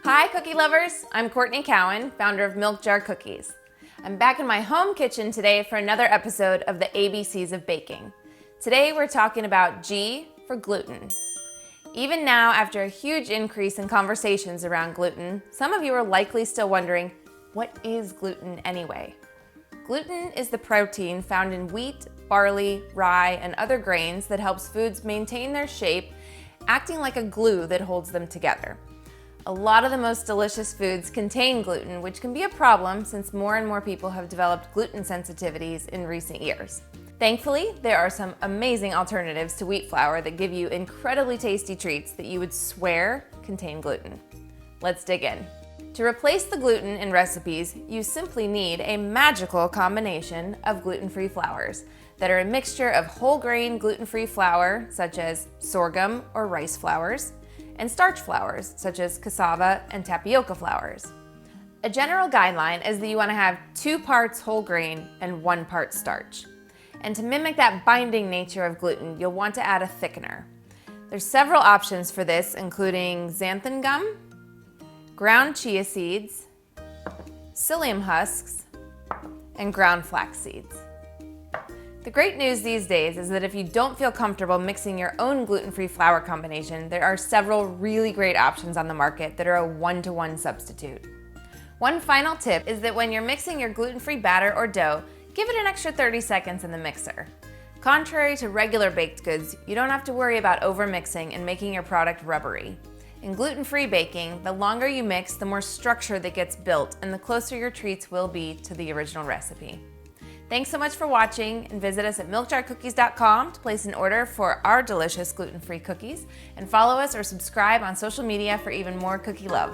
Hi cookie lovers, I'm Courtney Cowan, founder of Milk Jar Cookies. I'm back in my home kitchen today for another episode of the ABCs of Baking. Today we're talking about G for gluten. Even now, after a huge increase in conversations around gluten, some of you are likely still wondering, what is gluten anyway? Gluten is the protein found in wheat, barley, rye, and other grains that helps foods maintain their shape, acting like a glue that holds them together. A lot of the most delicious foods contain gluten, which can be a problem since more and more people have developed gluten sensitivities in recent years. Thankfully, there are some amazing alternatives to wheat flour that give you incredibly tasty treats that you would swear contain gluten. Let's dig in. To replace the gluten in recipes, you simply need a magical combination of gluten-free flours that are a mixture of whole grain gluten-free flour, such as sorghum or rice flours, and starch flours, such as cassava and tapioca flours. A general guideline is that you want to have 2 parts whole grain and 1 part starch. And to mimic that binding nature of gluten, you'll want to add a thickener. There's several options for this, including xanthan gum, ground chia seeds, psyllium husks, and ground flax seeds. The great news these days is that if you don't feel comfortable mixing your own gluten-free flour combination, there are several really great options on the market that are a one-to-one substitute. One final tip is that when you're mixing your gluten-free batter or dough, give it an extra 30 seconds in the mixer. Contrary to regular baked goods, you don't have to worry about over-mixing and making your product rubbery. In gluten-free baking, the longer you mix, the more structure that gets built and the closer your treats will be to the original recipe. Thanks so much for watching, and visit us at milkjarcookies.com to place an order for our delicious gluten-free cookies, and follow us or subscribe on social media for even more cookie love.